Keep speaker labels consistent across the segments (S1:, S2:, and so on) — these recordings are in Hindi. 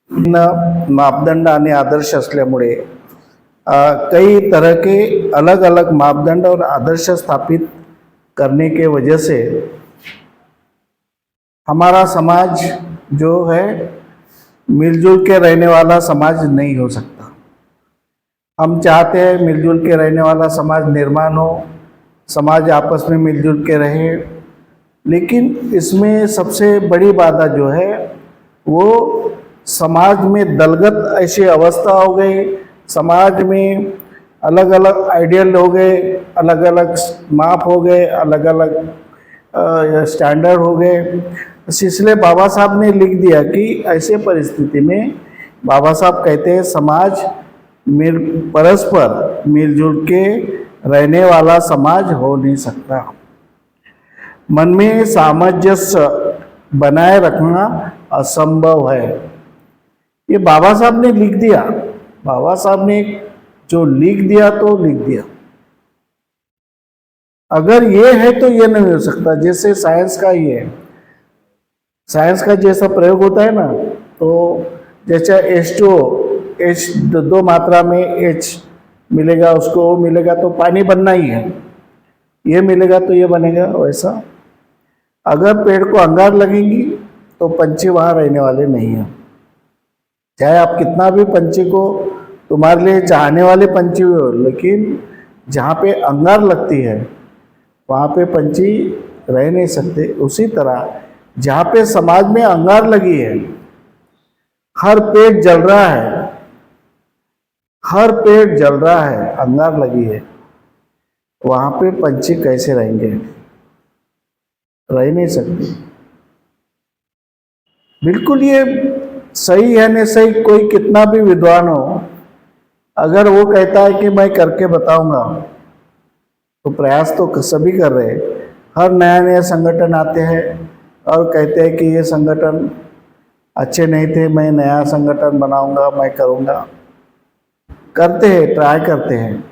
S1: मापदंड आणि आदर्श असल्यामुळे कई तरह के अलग अलग मापदंड और आदर्श स्थापित करने के वजह से हमारा समाज जो है मिलजुल के रहने वाला समाज नहीं हो सकता। हम चाहते हैं मिलजुल के रहने वाला समाज निर्माण हो, समाज आपस में मिलजुल के रहे, लेकिन इसमें सबसे बड़ी बाधा जो है वो समाज में दलगत ऐसी अवस्था हो गई, समाज में अलग अलग आइडियल हो गए, अलग अलग माप हो गए, अलग अलग स्टैंडर्ड हो गए। इसलिए बाबा साहब ने लिख दिया कि ऐसे परिस्थिति में बाबा साहब कहते हैं समाज परस्पर मिलजुल के रहने वाला समाज हो नहीं सकता। मन में सामंजस्य बनाए रखना असंभव है। ये बाबा साहब ने लिख दिया। बाबा साहब ने जो लिख दिया तो लिख दिया। अगर ये है तो ये नहीं हो सकता। जैसे साइंस का ये है, साइंस का जैसा प्रयोग होता है ना, तो जैसे H दो मात्रा में H मिलेगा, उसको वो मिलेगा तो पानी बनना ही है, ये मिलेगा तो ये बनेगा। वैसा अगर पेड़ को अंगार लगेंगी तो पंछी वहाँ रहने वाले नहीं हैं। चाहे आप कितना भी पंछी को तुम्हारे लिए चाहने वाले पंछी हो, लेकिन जहाँ पे अंगार लगती है वहाँ पे पंछी रह नहीं सकते। उसी तरह जहाँ पे समाज में अंगार लगी है, हर पेड़ जल रहा है, हर पेड़ जल रहा है, अंगार लगी है, वहाँ पे पंछी कैसे रहेंगे? रह नहीं सकते। बिल्कुल ये सही है नहीं सही, कोई कितना भी विद्वान हो, अगर वो कहता है कि मैं करके बताऊंगा, तो प्रयास तो सभी कर रहे हैं। हर नया नया संगठन आते हैं और कहते हैं कि ये संगठन अच्छे नहीं थे, मैं नया संगठन बनाऊंगा, मैं करूंगा। करते हैं, ट्राई करते हैं,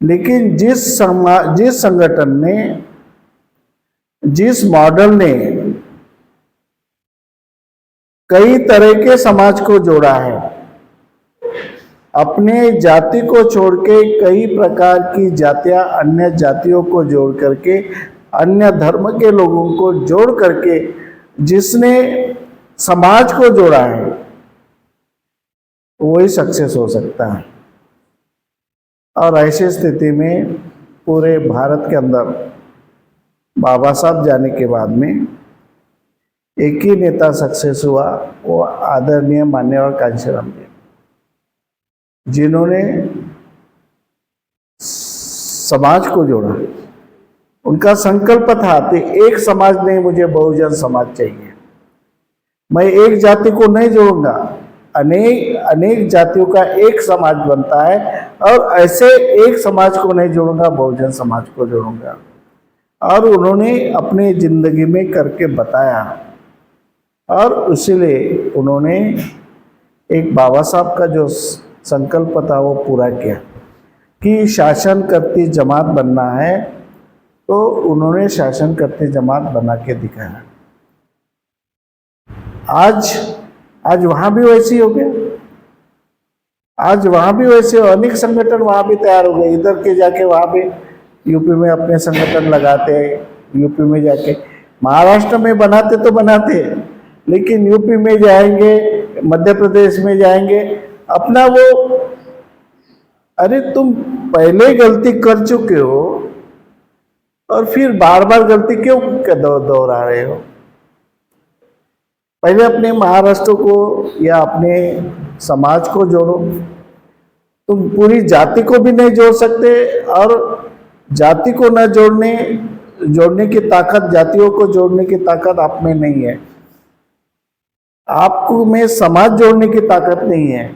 S1: लेकिन जिस संगठन ने, जिस मॉडल ने कई तरह के समाज को जोड़ा है, अपने जाति को छोड़ के कई प्रकार की जातियां अन्य जातियों को जोड़ करके, अन्य धर्म के लोगों को जोड़ करके जिसने समाज को जोड़ा है, वही सक्सेस हो सकता है। और ऐसी स्थिति में पूरे भारत के अंदर बाबा साहब जाने के बाद में एक ही नेता सक्सेस हुआ, वो आदरणीय मान्यवर कांशीराम जी, जिन्होंने समाज को जोड़ा। उनका संकल्प था कि एक समाज नहीं, मुझे बहुजन समाज चाहिए। मैं एक जाति को नहीं जोड़ूंगा, अनेक जातियों का एक समाज बनता है, और ऐसे एक समाज को नहीं जोड़ूंगा, बहुजन समाज को जोड़ूंगा। और उन्होंने अपनी जिंदगी में करके बताया, और इसीलिए उन्होंने एक बाबा साहब का जो संकल्प था वो पूरा किया कि शासन करती जमात बनना है, तो उन्होंने शासन करती जमात बना के दिखाया। आज वहाँ भी वैसी हो गया, आज वहाँ भी वैसे अनेक संगठन वहाँ भी तैयार हो गए। इधर के जाके वहाँ पे यूपी में अपने संगठन लगाते हैं, यूपी में जाके महाराष्ट्र में बनाते तो बनाते, लेकिन यूपी में जाएंगे, मध्य प्रदेश में जाएंगे, अपना वो, अरे तुम पहले गलती कर चुके हो और फिर बार बार गलती क्यों दोहरा रहे हो? पहले अपने महाराष्ट्र को या अपने समाज को जोड़ो। तुम पूरी जाति को भी नहीं जोड़ सकते, और जाति को न जोड़ने की ताकत, जातियों को जोड़ने की ताकत आप में नहीं है। आपको में समाज जोड़ने की ताकत नहीं है,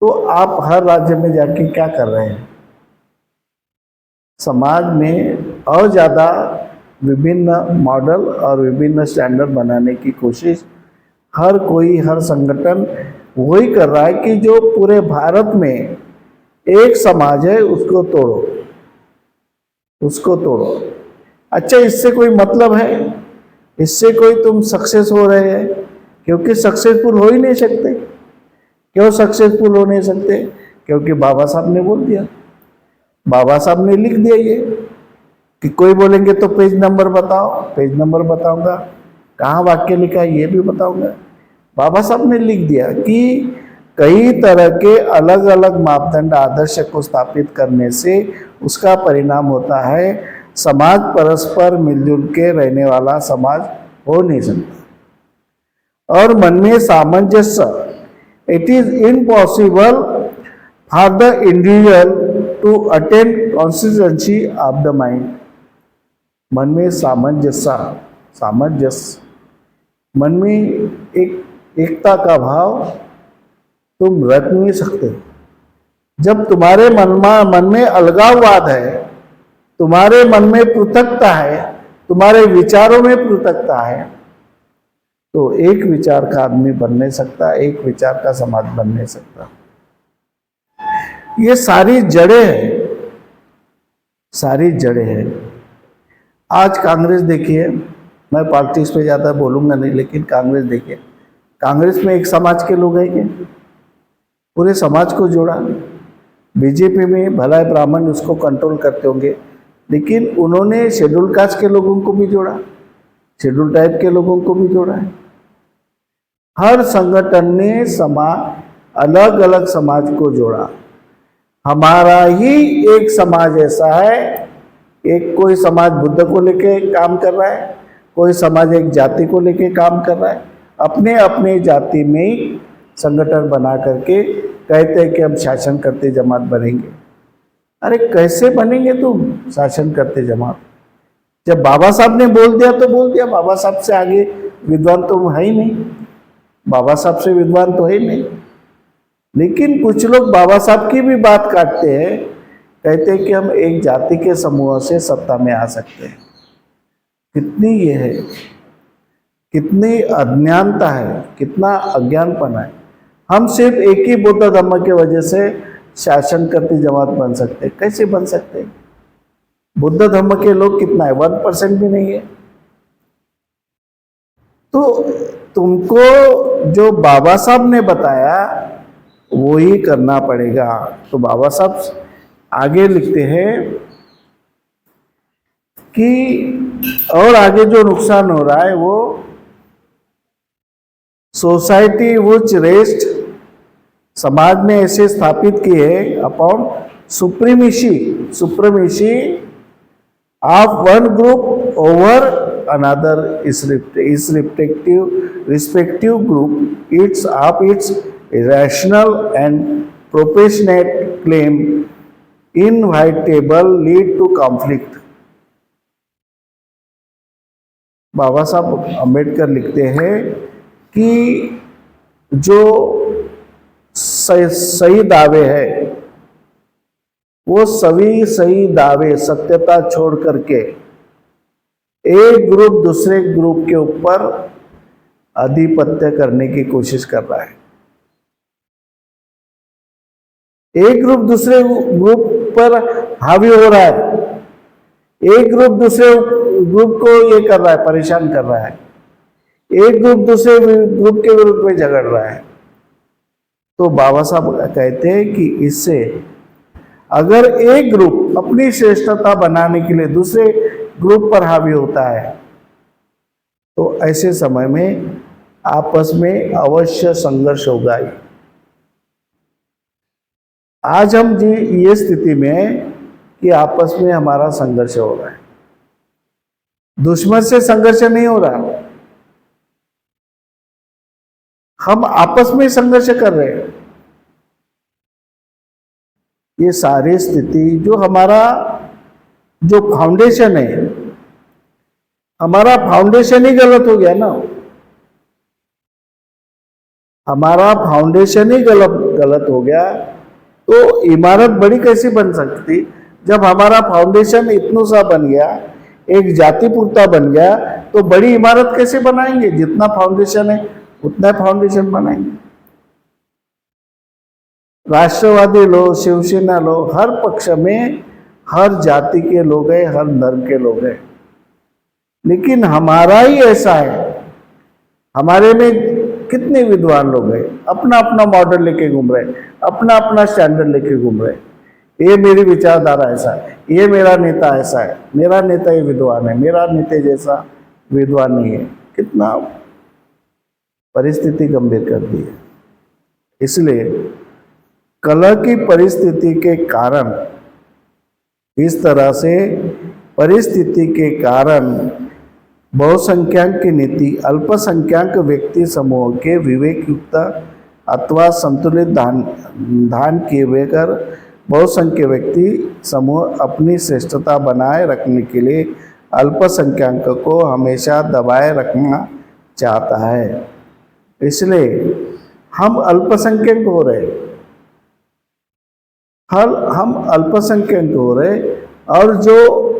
S1: तो आप हर राज्य में जाके क्या कर रहे हैं? समाज में और ज़्यादा विभिन्न मॉडल और विभिन्न स्टैंडर्ड बनाने की कोशिश हर कोई, हर संगठन वही कर रहा है कि जो पूरे भारत में एक समाज है उसको तोड़ो, उसको तोड़ो। अच्छा, इससे कोई मतलब है? इससे कोई तुम सक्सेस हो रहे हैं? क्योंकि सक्सेसफुल हो ही नहीं सकते। क्यों सक्सेसफुल हो नहीं सकते? क्योंकि बाबा साहब ने बोल दिया, बाबा साहब ने लिख दिया ये कि कोई बोलेंगे तो पेज नंबर बताओ, पेज नंबर बताऊंगा, कहाँ वाक्य लिखा है ये भी बताऊंगा। बाबा साहब ने लिख दिया कि कई तरह के अलग अलग मापदंड आदर्श को स्थापित करने से उसका परिणाम होता है समाज परस्पर मिलजुल के रहने वाला समाज हो नहीं सकता। और मन में सामंजस्य, it is impossible for the individual to attain consistency of the mind. मन में सामंजस्य, सामंजस्य, मन में एकता का भाव तुम रख नहीं सकते। जब तुम्हारे मन में अलगाववाद है, तुम्हारे मन में पृथकता है, तुम्हारे विचारों में पृथकता है, तो एक विचार का आदमी बन नहीं सकता, एक विचार का समाज बन नहीं सकता। ये सारी जड़ें हैं, सारी जड़ें हैं। आज कांग्रेस देखिए, मैं पॉलिटिक्स पे ज़्यादा बोलूँगा नहीं, लेकिन कांग्रेस देखिए, कांग्रेस में एक समाज के लोग हैं क्या? पूरे समाज को जोड़ा। बीजेपी में भला ब्राह्मण उसको कंट्रोल करते होंगे, लेकिन उन्होंने शेड्यूल कास्ट के लोगों को भी जोड़ा, शेड्यूल टाइप के लोगों को भी जोड़ा है। हर संगठन ने अलग अलग समाज को जोड़ा। हमारा ही एक समाज ऐसा है, एक कोई समाज बुद्ध को लेके काम कर रहा है, कोई समाज एक जाति को लेके काम कर रहा है, अपने अपने जाति में ही संगठन बना करके कहते हैं कि हम शासन करते जमात बनेंगे। अरे कैसे बनेंगे तुम शासन करते जमात? जब बाबा साहब ने बोल दिया तो बोल दिया, बाबा साहब से आगे विद्वान तो है ही नहीं, बाबा साहब से विद्वान तो है ही नहीं। लेकिन कुछ लोग बाबा साहब की भी बात काटते हैं, कहते हैं कि हम एक जाति के समूह से सत्ता में आ सकते हैं। कितनी ये है, कितनी अज्ञानता है, कितना अज्ञानपना है। हम सिर्फ एक ही बौद्ध धर्म की वजह से शासन करती जमात बन सकते हैं। कैसे बन सकते हैं? बुद्ध धर्म के लोग कितना है? 1% भी नहीं है। तो तुमको जो बाबा साहब ने बताया वो ही करना पड़ेगा। तो बाबा साहब आगे लिखते हैं कि और आगे जो नुकसान हो रहा है वो सोसाइटी विच रेस्ट, समाज ने ऐसे स्थापित किए upon supremacy of one group over another irrespective group its of its rational and proportionate claim inevitable lead to conflict. Babasaheb Ambedkar लिखते हैं कि जो सही दावे है वो सभी सही दावे सत्यता छोड़ करके एक ग्रुप दूसरे ग्रुप के ऊपर आधिपत्य करने की कोशिश कर रहा है। एक ग्रुप दूसरे ग्रुप पर हावी हो रहा है, एक ग्रुप दूसरे ग्रुप को ये कर रहा है, परेशान कर रहा है, एक ग्रुप दूसरे ग्रुप के विरुद्ध में झगड़ रहा है। तो बाबा साहब कहते हैं कि इससे अगर एक ग्रुप अपनी श्रेष्ठता बनाने के लिए दूसरे ग्रुप पर हावी होता है तो ऐसे समय में आपस में अवश्य संघर्ष होगा ही। आज हम जी ये स्थिति में है कि आपस में हमारा संघर्ष हो रहा है, दुश्मन से संघर्ष नहीं हो रहा, हम आपस में संघर्ष कर रहे हैं। ये सारी स्थिति जो हमारा जो फाउंडेशन है, हमारा फाउंडेशन ही गलत हो गया ना, हमारा फाउंडेशन ही गलत हो गया तो इमारत बड़ी कैसे बन सकती? जब हमारा फाउंडेशन इतना सा बन गया, एक जाति पुरता बन गया, तो बड़ी इमारत कैसे बनाएंगे? जितना फाउंडेशन है उतना फाउंडेशन बनाएंगे। राष्ट्रवादी लोग, शिवसेना लोग, हर पक्ष में हर जाति के लोग हैं, हर धर्म के लोग हैं, लेकिन हमारा ही ऐसा है, हमारे में कितने विद्वान लोग हैं, अपना अपना मॉडल लेके घूम रहे, अपना अपना स्टैंडर्ड लेके घूम रहे। ये मेरी विचारधारा ऐसा है, ये मेरा नेता ऐसा है, मेरा नेता ये विद्वान है, मेरा नेता जैसा विद्वान नहीं है। कितना परिस्थिति गंभीर कर दी है। इसलिए कलह की परिस्थिति के कारण, इस तरह से परिस्थिति के कारण बहुसंख्यक की नीति अल्पसंख्यक व्यक्ति समूह के विवेक युक्त अथवा संतुलित दान किए बगैर बहुसंख्यक व्यक्ति समूह अपनी श्रेष्ठता बनाए रखने के लिए अल्पसंख्यक को हमेशा दबाए रखना चाहता है। इसलिए हम अल्पसंख्यक हो रहे, हम अल्पसंख्यक हो रहे, और जो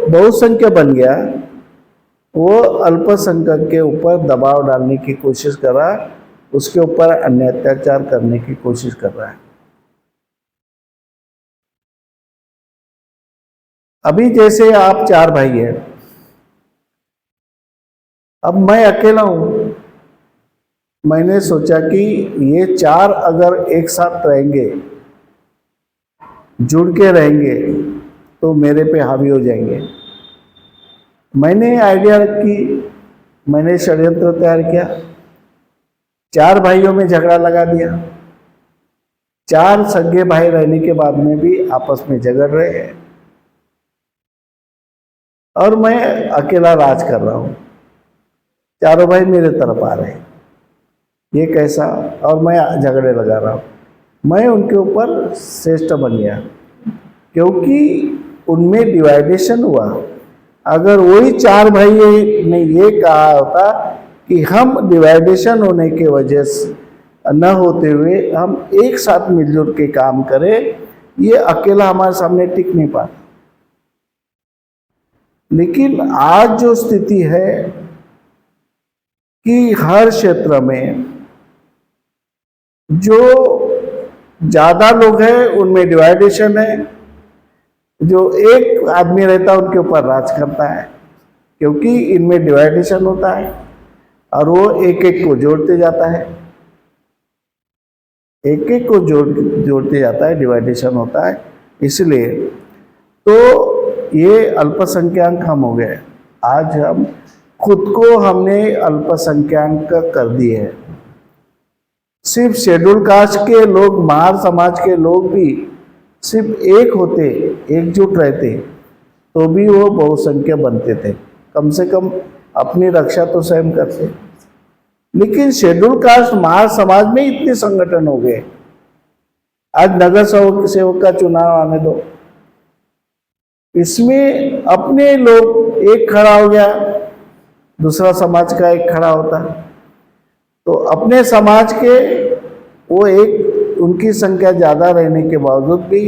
S1: बहुसंख्यक बन गया वो अल्पसंख्यक के ऊपर दबाव डालने की कोशिश कर रहा है, उसके ऊपर अन्य अत्याचार करने की कोशिश कर रहा है। अभी जैसे आप 4 भाई हैं, अब मैं अकेला हूं, मैंने सोचा कि ये 4 अगर एक साथ रहेंगे, जुड़ के रहेंगे, तो मेरे पे हावी हो जाएंगे। मैंने आइडिया रखी, मैंने षड्यंत्र तैयार किया, 4 भाइयों में झगड़ा लगा दिया। 4 सगे भाई रहने के बाद में भी आपस में झगड़ रहे हैं, और मैं अकेला राज कर रहा हूं। चारों भाई मेरे तरफ आ रहे हैं, ये कैसा? और मैं झगड़े लगा रहा हूँ। मैं उनके ऊपर श्रेष्ठ बन गया, क्योंकि उनमें डिवाइडेशन हुआ। अगर वही 4 भाई ने ये कहा होता कि हम डिवाइडेशन होने के वजह से न होते हुए हम एक साथ मिलजुल के काम करें, ये अकेला हमारे सामने टिक नहीं पाता। लेकिन आज जो स्थिति है कि हर क्षेत्र में जो ज़्यादा लोग हैं उनमें डिवाइडेशन है, जो एक आदमी रहता है उनके ऊपर राज करता है, क्योंकि इनमें डिवाइडेशन होता है और वो एक एक को जोड़ते जाता है, एक एक को जोड़ते जाता है, डिवाइडेशन होता है। इसलिए तो ये अल्पसंख्यक हम हो गए। आज हम खुद को हमने अल्पसंख्यक कर दिए हैं। सिर्फ शेड्यूल कास्ट के लोग, महार समाज के लोग भी सिर्फ एक होते, एकजुट रहते, तो भी वो बहुसंख्यक बनते थे, कम से कम अपनी रक्षा तो स्वयं करते। लेकिन शेड्यूल कास्ट महार समाज में इतने संगठन हो गए। आज नगर सेवक का चुनाव आने दो, इसमें अपने लोग एक खड़ा हो गया, दूसरा समाज का एक खड़ा होता, तो अपने समाज के वो एक, उनकी संख्या ज़्यादा रहने के बावजूद भी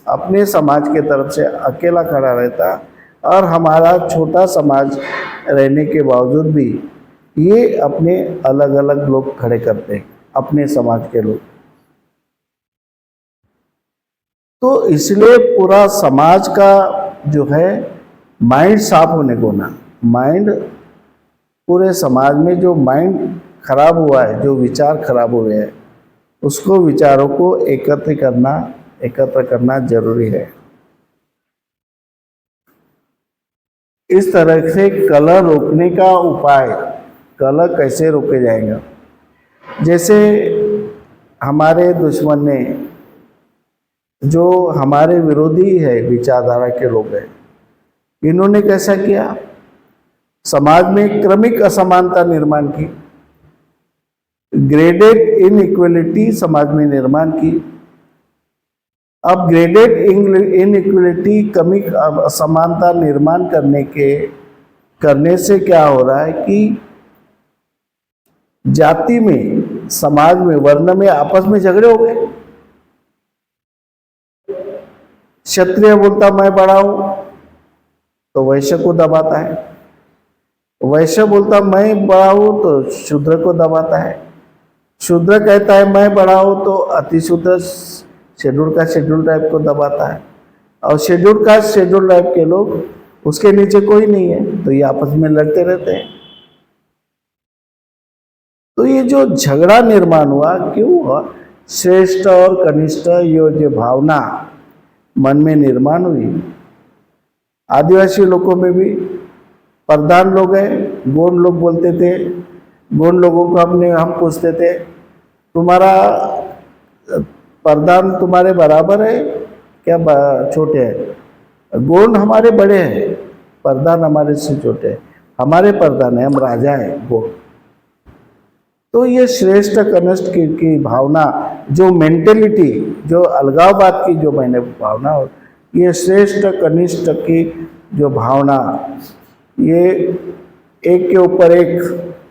S1: अपने समाज के तरफ से अकेला खड़ा रहता, और हमारा छोटा समाज रहने के बावजूद भी ये अपने अलग अलग लोग खड़े करते हैं, अपने समाज के लोग। तो इसलिए पूरा समाज का जो है माइंड साफ होने को ना, माइंड पूरे समाज में जो माइंड खराब हुआ है, जो विचार खराब हुए हैं, उसको विचारों को एकत्र करना जरूरी है। इस तरह से कलह रोकने का उपाय, कलह कैसे रोके जाएगा? जैसे हमारे दुश्मन ने, जो हमारे विरोधी है विचारधारा के लोग हैं, इन्होंने कैसा किया? समाज में क्रमिक असमानता निर्माण की, ग्रेडेड इनइक्वलिटी समाज में निर्माण की। अब ग्रेडेड इनइक्वलिटी, क्रमिक असमानता निर्माण करने से क्या हो रहा है कि जाति में, समाज में, वर्ण में आपस में झगड़े हो गए। क्षत्रिय बोलता मैं बड़ा हूं तो वैश्य को दबाता है, वैश्य बोलता मैं बड़ा हूं तो शूद्र को दबाता है, शूद्र कहता है मैं बड़ा हूं तो अतिशूद्र शेड्यूल टाइप को दबाता है, और शेड्यूल टाइप के लोग, उसके नीचे कोई नहीं है, तो ये आपस में लड़ते रहते हैं। तो ये जो झगड़ा निर्माण हुआ क्यों हुआ? श्रेष्ठ और कनिष्ठ ये जो भावना मन में निर्माण हुई। आदिवासी लोगों में भी प्रधान लोग हैं, गोंड लोग बोलते थे, गोंड लोगों को हम पूछते थे तुम्हारा प्रधान तुम्हारे बराबर है क्या छोटे हैं? गोंड हमारे बड़े हैं, प्रधान हमारे से छोटे हैं, हमारे प्रधान है, हम राजा हैं गोंड। तो ये श्रेष्ठ कनिष्ठ की भावना, जो मेंटेलिटी, जो अलगाववाद की जो मैंने भावना, ये श्रेष्ठ कनिष्ठ की जो भावना, ये एक के ऊपर एक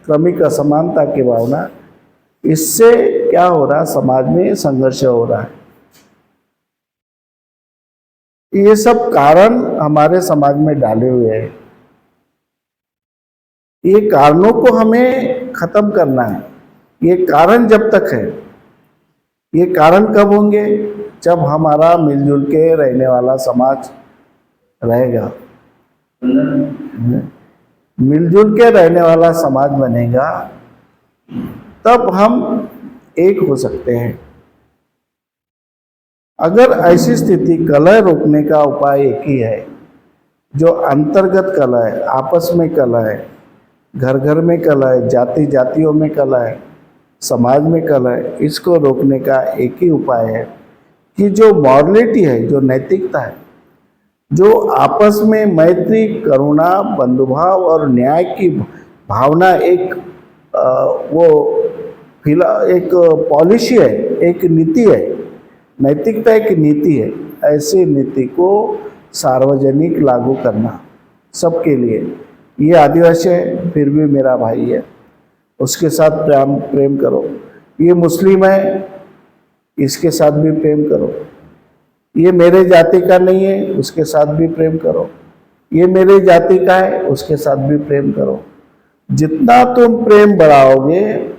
S1: क्रमिक असमानता की भावना, इससे क्या हो रहा? समाज में संघर्ष हो रहा है। ये सब कारण हमारे समाज में डाले हुए हैं। ये कारणों को हमें खत्म करना है। ये कारण जब तक है, ये कारण कब होंगे? जब हमारा मिलजुल के रहने वाला समाज रहेगा, मिलजुल के रहने वाला समाज बनेगा, तब हम एक हो सकते हैं। अगर ऐसी स्थिति, कलह रोकने का उपाय एक ही है, जो अंतर्गत कलह है, आपस में कलह है, घर घर में कलह है, जाति जातियों में कलह है, समाज में कलह है, इसको रोकने का एक ही उपाय है कि जो मॉरलिटी है, जो नैतिकता है, जो आपस में मैत्री, करुणा, बंधुभाव और न्याय की भावना एक एक पॉलिसी है, एक नीति है। नैतिकता एक नीति है। ऐसी नीति को सार्वजनिक लागू करना सबके लिए। ये आदिवासी है फिर भी मेरा भाई है, उसके साथ प्रेम करो। ये मुस्लिम है, इसके साथ भी प्रेम करो। ये मेरे जाति का नहीं है, उसके साथ भी प्रेम करो। ये मेरे जाति का है, उसके साथ भी प्रेम करो। जितना तुम प्रेम बढ़ाओगे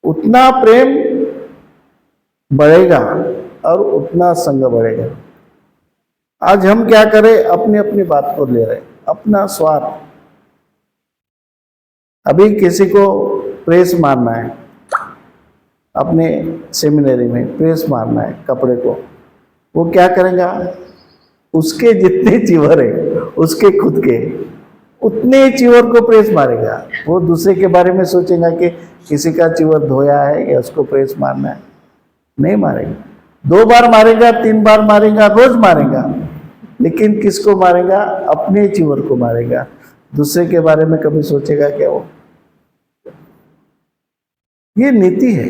S1: उतना प्रेम बढ़ेगा और उतना संग बढ़ेगा। आज हम क्या करें? अपनी अपनी बात को ले रहे, अपना स्वार्थ। अभी किसी को प्रेस मारना है, अपने सेमिनरी में प्रेस मारना है कपड़े को, वो क्या करेगा? उसके जितने चीवर है, उसके खुद के उतने चीवर को प्रेस मारेगा। वो दूसरे के बारे में सोचेगा कि किसी का चीवर धोया है या उसको प्रेस मारना है, नहीं मारेगा। 2 बार मारेगा, 3 बार मारेगा, रोज मारेगा, लेकिन किसको मारेगा? अपने चीवर को मारेगा। दूसरे के बारे में कभी सोचेगा क्या वो? ये नीति है।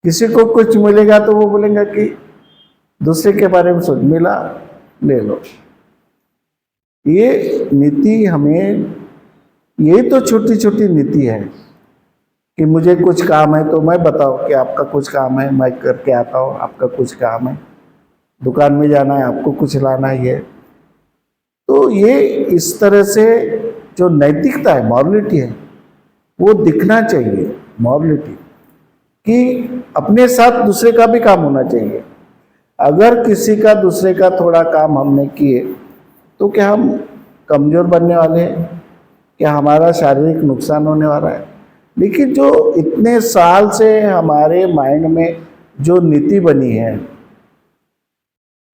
S1: किसी को कुछ मिलेगा तो वो बोलेगा कि दूसरे के बारे में सोच, मिला ले लो। ये नीति हमें, ये तो छोटी छोटी नीति है कि मुझे कुछ काम है तो मैं बताओ कि आपका कुछ काम है, मैं करके आता हूँ। आपका कुछ काम है, दुकान में जाना है, आपको कुछ लाना ही है। तो ये इस तरह से जो नैतिकता है, मॉरलिटी है, वो दिखना चाहिए। मॉरलिटी कि अपने साथ दूसरे का भी काम होना चाहिए। अगर किसी का, दूसरे का थोड़ा काम हमने किए तो क्या हम कमज़ोर बनने वाले हैं? क्या हमारा शारीरिक नुकसान होने वाला है? लेकिन जो इतने साल से हमारे माइंड में जो नीति बनी है,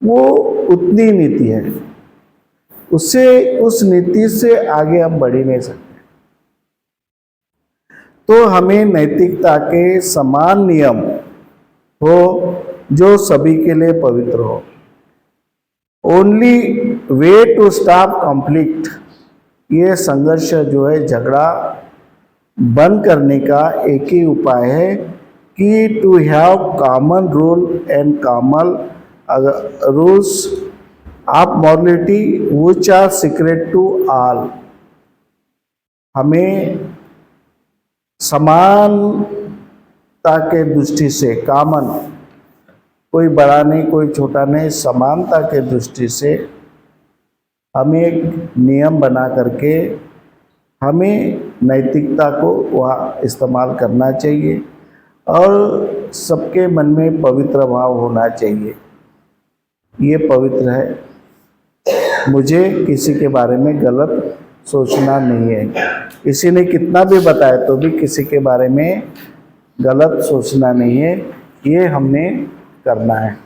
S1: वो उतनी नीति है, उससे, उस नीति से आगे हम बढ़ ही नहीं सकते। तो हमें नैतिकता के समान नियम हो जो सभी के लिए पवित्र हो। Only way to stop conflict, ये संघर्ष जो है, झगड़ा बंद करने का एक ही उपाय है कि to have common rule and common rules of morality which are secret to all. हमें समानता के दृष्टि से, कॉमन, कोई बड़ा नहीं कोई छोटा नहीं, समानता के दृष्टि से हमें एक नियम बना करके हमें नैतिकता को वहाँ इस्तेमाल करना चाहिए और सबके मन में पवित्र भाव होना चाहिए। ये पवित्र है। मुझे किसी के बारे में गलत सोचना नहीं है। किसी ने कितना भी बताया तो भी किसी के बारे में गलत सोचना नहीं है, ये हमने करना है।